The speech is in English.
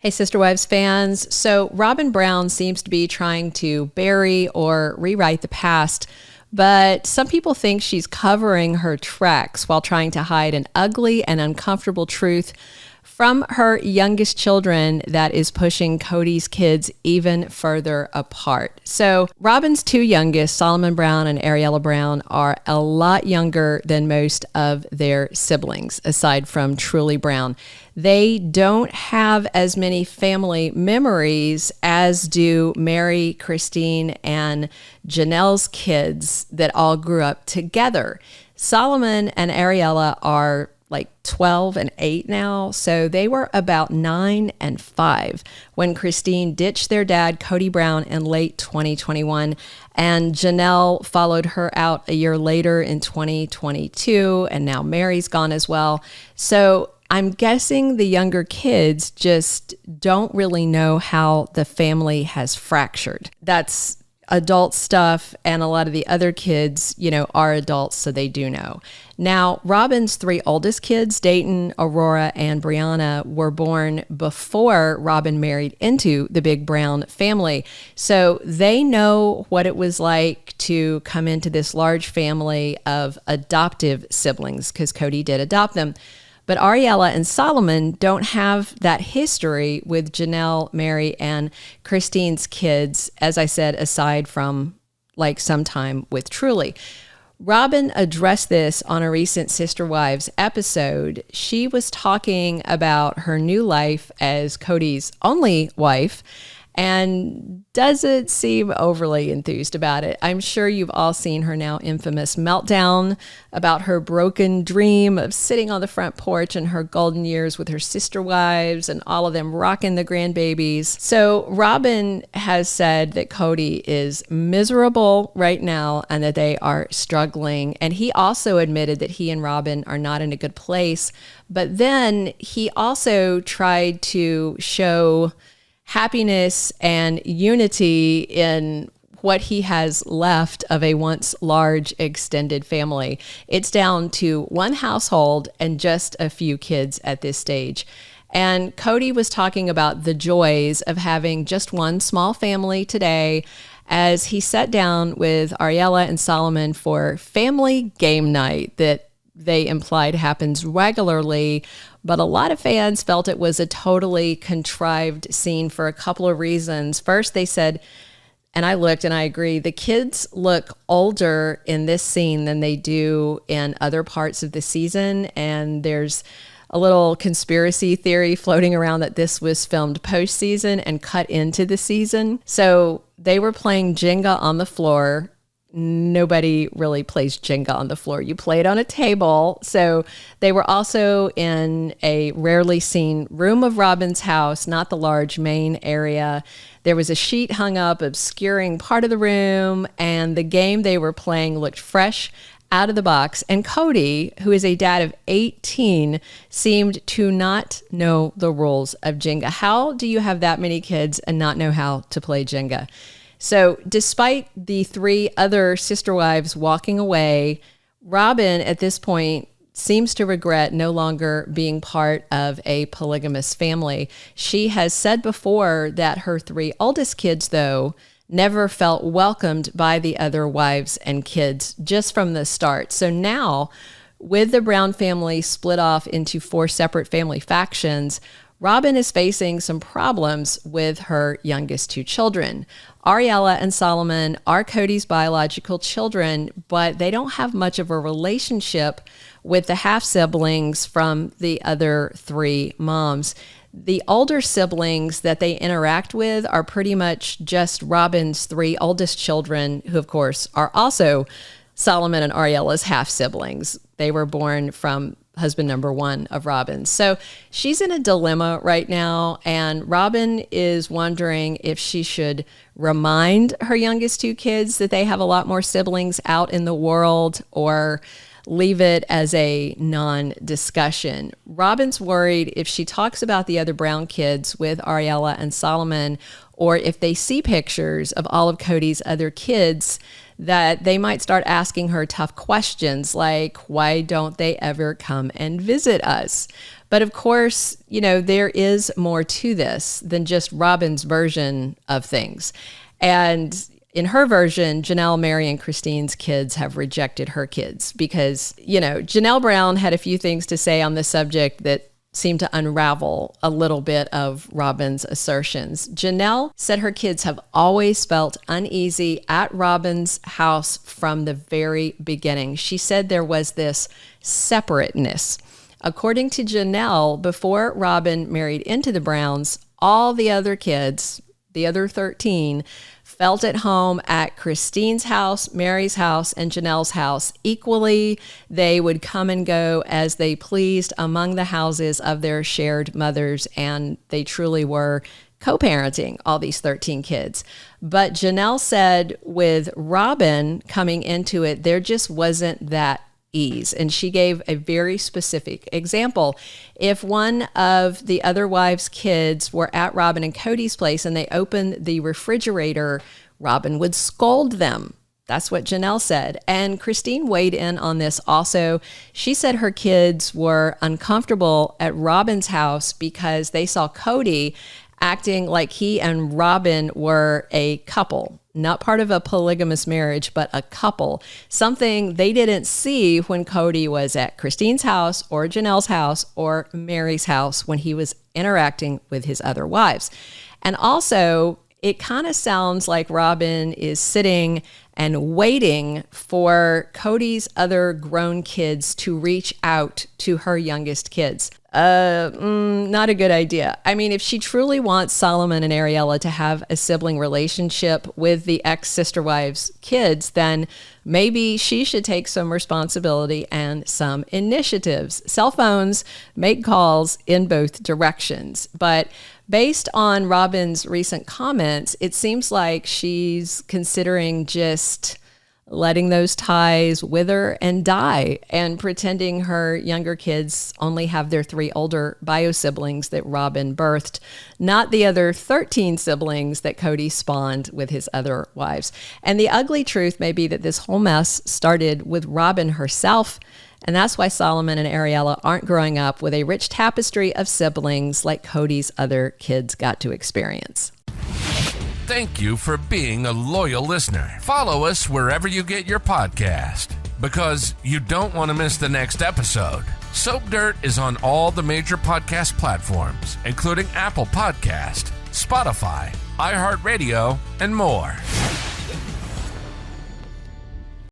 Hey, Sister Wives fans. So Robyn Brown seems to be trying to bury or rewrite the past, but some people think she's covering her tracks while trying to hide an ugly and uncomfortable truth from her youngest children that is pushing Kody's kids even further apart. So Robyn's two youngest, Solomon Brown and Ariella Brown, are a lot younger than most of their siblings, aside from Truly Brown. They don't have as many family memories as do Meri, Christine, and Janelle's kids that all grew up together. Solomon and Ariella are like 12 and 8 now, so they were about 9 and 5 when Christine ditched their dad, Kody Brown, in late 2021, and Janelle followed her out a year later in 2022, and now Meri's gone as well. So I'm guessing the younger kids just don't really know how the family has fractured. That's adult stuff, and a lot of the other kids, are adults, so they do know. Now, Robyn's three oldest kids, Dayton, Auroa, and Breanna, were born before Robyn married into the big Brown family. So they know what it was like to come into this large family of adoptive siblings, because Kody did adopt them. But Ariella and Solomon don't have that history with Janelle, Meri, and Christine's kids, as I said, aside from like some time with Truly. Robyn addressed this on a recent Sister Wives episode. She was talking about her new life as Kody's only wife and doesn't seem overly enthused about it. I'm sure you've all seen her now infamous meltdown about her broken dream of sitting on the front porch in her golden years with her sister wives and all of them rocking the grandbabies. So Robyn has said that Kody is miserable right now and that they are struggling. And he also admitted that he and Robyn are not in a good place. But then he also tried to show happiness and unity in what he has left of a once large extended family. It's down to one household and just a few kids at this stage. And Kody was talking about the joys of having just one small family today as he sat down with Ariella and Solomon for family game night that they implied happens regularly, but a lot of fans felt it was a totally contrived scene for a couple of reasons. First, they said, and I looked and I agree, the kids look older in this scene than they do in other parts of the season, and there's a little conspiracy theory floating around that this was filmed post-season and cut into the season. So they were playing Jenga on the floor. Nobody really plays Jenga on the floor. You play it on a table. So they were also in a rarely seen room of Robyn's house, not the large main area. There was a sheet hung up obscuring part of the room, and the game they were playing looked fresh out of the box. And Kody, who is a dad of 18, seemed to not know the rules of Jenga. How do you have that many kids and not know how to play Jenga? So despite the three other sister wives walking away, Robyn at this point seems to regret no longer being part of a polygamous family. She has said before that her three oldest kids, though, never felt welcomed by the other wives and kids just from the start. So now, with the Brown family split off into 4 separate family factions, Robyn is facing some problems with her youngest 2 children. Ariella and Solomon are Kody's biological children, but they don't have much of a relationship with the half-siblings from the other 3 moms. The older siblings that they interact with are pretty much just Robyn's 3 oldest children, who of course are also Solomon and Ariella's half-siblings. They were born from husband number 1 of Robyn. So she's in a dilemma right now, and Robyn is wondering if she should remind her youngest 2 kids that they have a lot more siblings out in the world, or leave it as a non-discussion. Robyn's worried if she talks about the other Brown kids with Ariella and Solomon, or if they see pictures of all of Kody's other kids, that they might start asking her tough questions like, why don't they ever come and visit us? But of course, there is more to this than just Robyn's version of things. And in her version, Janelle, Meri, and Christine's kids have rejected her kids because, Janelle Brown had a few things to say on the subject that seemed to unravel a little bit of Robyn's assertions. Janelle said her kids have always felt uneasy at Robyn's house from the very beginning. She said there was this separateness. According to Janelle, before Robyn married into the Browns, all the other kids, the other 13, felt at home at Christine's house, Meri's house, and Janelle's house equally. They would come and go as they pleased among the houses of their shared mothers, and they truly were co-parenting all these 13 kids. But Janelle said with Robyn coming into it, there just wasn't that ease. And she gave a very specific example. If one of the other wives' kids were at Robyn and Kody's place and they opened the refrigerator, Robyn would scold them. That's what Janelle said. And Christine weighed in on this also. She said her kids were uncomfortable at Robyn's house because they saw Kody acting like he and Robyn were a couple. Not part of a polygamous marriage, but a couple. Something they didn't see when Kody was at Christine's house or Janelle's house or Meri's house when he was interacting with his other wives. And also, it kind of sounds like Robyn is sitting and waiting for Kody's other grown kids to reach out to her youngest kids. Not a good idea. I mean, if she truly wants Solomon and Ariella to have a sibling relationship with the ex-sister wives' kids, then maybe she should take some responsibility and some initiatives. Cell phones make calls in both directions, but based on Robyn's recent comments, it seems like she's considering just letting those ties wither and die and pretending her younger kids only have their 3 older bio siblings that Robyn birthed, not the other 13 siblings that Kody spawned with his other wives. And the ugly truth may be that this whole mess started with Robyn herself. And that's why Solomon and Ariella aren't growing up with a rich tapestry of siblings like Kody's other kids got to experience. Thank you for being a loyal listener. Follow us wherever you get your podcast, because you don't want to miss the next episode. Soap Dirt is on all the major podcast platforms, including Apple Podcast, Spotify, iHeartRadio, and more.